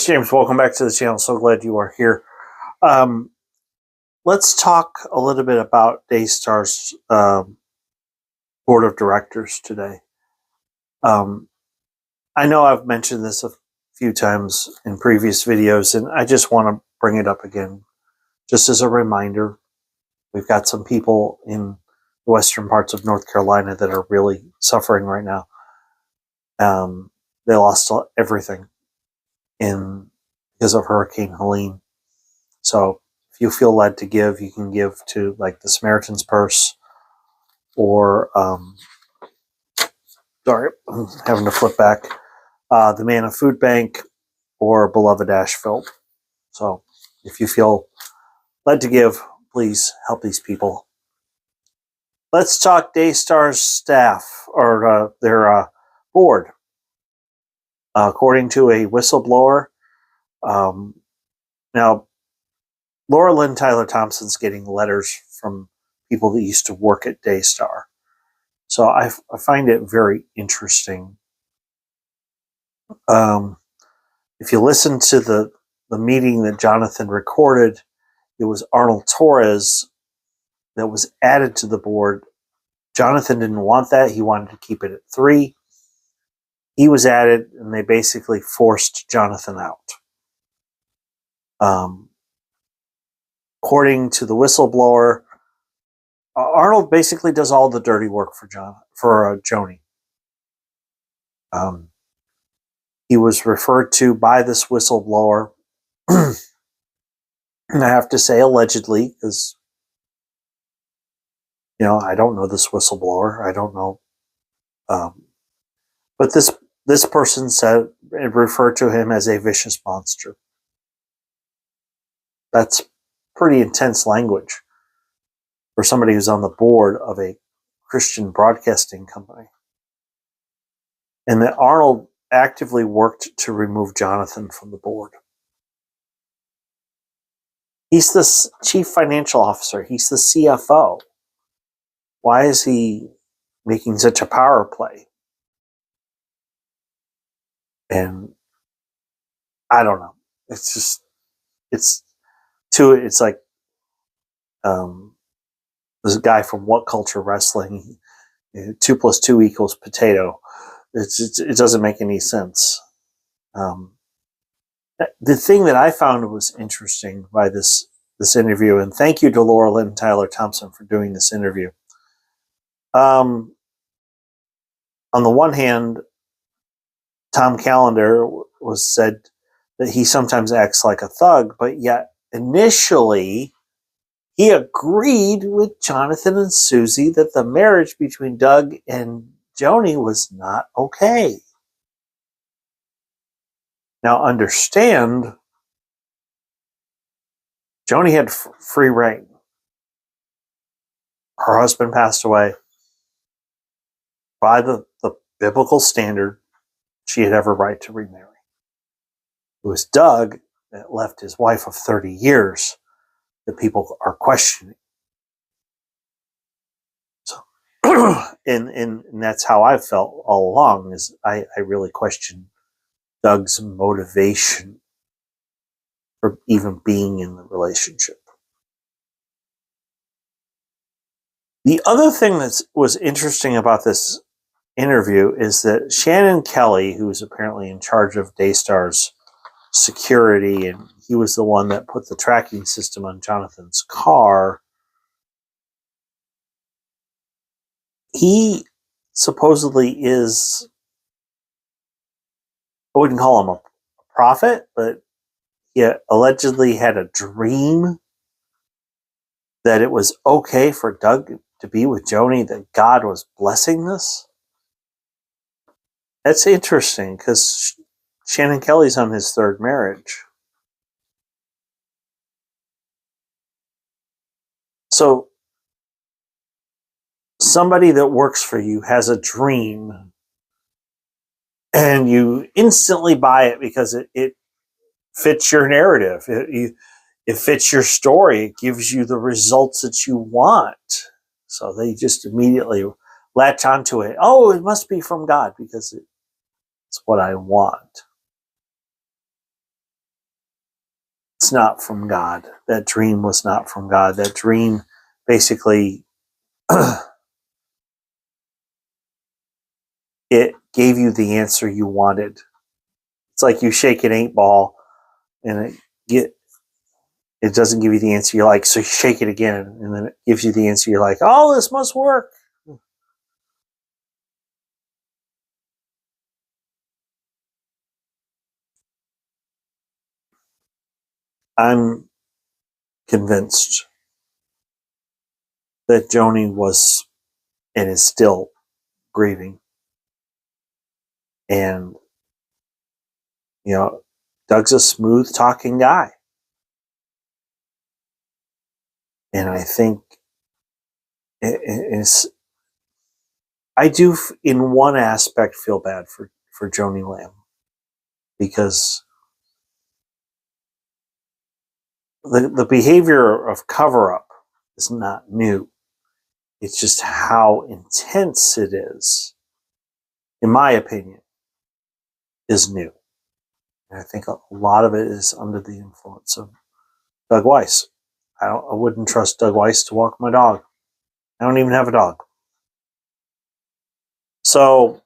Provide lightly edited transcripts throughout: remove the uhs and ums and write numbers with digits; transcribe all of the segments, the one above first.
It's James. Welcome back to the channel. So glad you are here. Um, let's talk a little bit about Daystar's board of directors today. I know I've mentioned this a few times in previous videos, and I just want to bring it up again, just as a reminder. We've got some people in the western parts of North Carolina that are really suffering right now. They lost everything because of Hurricane Helene. So if you feel led to give, you can give to like the Samaritan's Purse or, sorry, I'm having to flip back, the Manna Food Bank or Beloved Asheville. So if you feel led to give, please help these people. Let's talk Daystar's staff or their board. According to a whistleblower, now Laura Lynn Tyler Thompson's getting letters from people that used to work at Daystar. So I find it very interesting. If you listen to the meeting that Jonathan recorded, it was Arnold Torres that was added to the board. Jonathan didn't want that. He wanted to keep it at 3. He was added, and they basically forced Jonathan out. According to the whistleblower, Arnold basically does all the dirty work for Joni. He was referred to by this whistleblower, and I have to say allegedly, because I don't know this whistleblower. I don't know, but this person said it referred to him as a vicious monster. That's pretty intense language for somebody who's on the board of a Christian broadcasting company. And that Arnold actively worked to remove Jonathan from the board. He's the chief financial officer. He's the CFO. Why is he making such a power play? And I don't know. It's like there's a guy from What Culture Wrestling. 2 + 2 = potato. It doesn't make any sense. The thing that I found was interesting by this interview, and thank you to Laura Lynn Tyler Thompson for doing this interview. On the one hand, Tom Callender was said that he sometimes acts like a thug, but yet initially he agreed with Jonathan and Susie that the marriage between Doug and Joni was not okay. Now understand, Joni had free reign. Her husband passed away. By the biblical standard, she had every right to remarry. It was Doug that left his wife of 30 years that people are questioning. So, and that's how I've felt all along, is I really question Doug's motivation for even being in the relationship. The other thing that was interesting about this interview is that Shannon Kelly, who is apparently in charge of Daystar's security, and he was the one that put the tracking system on Jonathan's car, he supposedly is, I wouldn't call him a prophet, but he allegedly had a dream that it was okay for Doug to be with Joni, that God was blessing this. That's interesting, because Shannon Kelly's on his 3rd marriage. So somebody that works for you has a dream, and you instantly buy it because it fits your narrative. It fits your story. It gives you the results that you want. So they just immediately latch onto it. Oh, it must be from God because it's what I want. it's not from God. That dream was not from God. That dream basically it gave you the answer you wanted. It's like you shake an 8-ball and it doesn't give you the answer you like, so you shake it again and then it gives you the answer you're like, oh, this must work. I'm convinced that Joni was and is still grieving. And, Doug's a smooth talking guy. And I think I do, in one aspect, feel bad for Joni Lamb because the behavior of cover up is not new. It's just how intense it is, in my opinion, is new. And I think a lot of it is under the influence of Doug Weiss. I wouldn't trust Doug Weiss to walk my dog. I don't even have a dog. So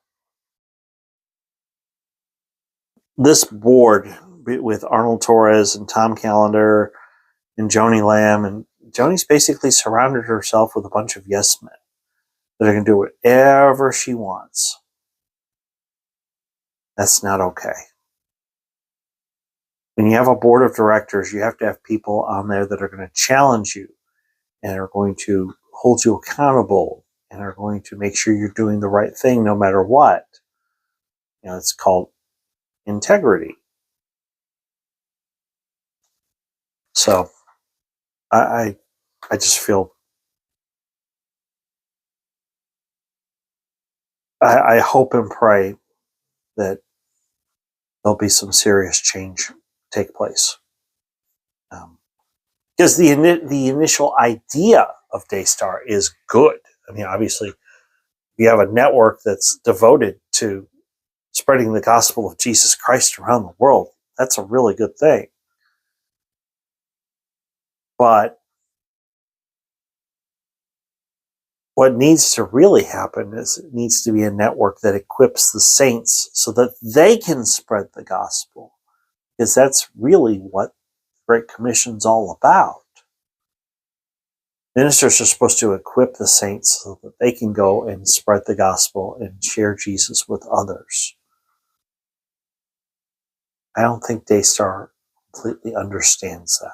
this board with Arnold Torres and Tom Callender and Joni Lamb, and Joni's basically surrounded herself with a bunch of yes men that are going to do whatever she wants. That's not okay. When you have a board of directors, you have to have people on there that are going to challenge you and are going to hold you accountable and are going to make sure you're doing the right thing no matter what. It's called integrity. So I just feel I hope and pray that there'll be some serious change take place. Because the initial idea of Daystar is good. I mean, obviously, you have a network that's devoted to spreading the gospel of Jesus Christ around the world. That's a really good thing. But what needs to really happen is it needs to be a network that equips the saints so that they can spread the gospel. Because that's really what the Great Commission's all about. Ministers are supposed to equip the saints so that they can go and spread the gospel and share Jesus with others. I don't think Daystar completely understands that.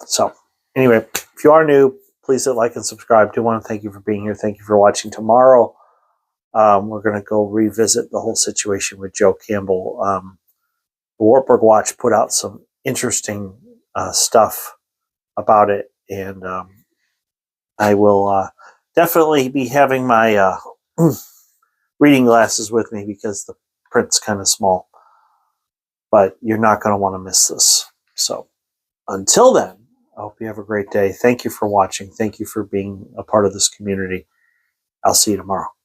So, anyway, if you are new, please hit like and subscribe. I do want to thank you for being here. Thank you for watching. Tomorrow, we're going to go revisit the whole situation with Joe Campbell. The Wartburg Watch put out some interesting stuff about it, and I will definitely be having my reading glasses with me because the print's kind of small. But you're not going to want to miss this. So until then, I hope you have a great day. Thank you for watching. Thank you for being a part of this community. I'll see you tomorrow.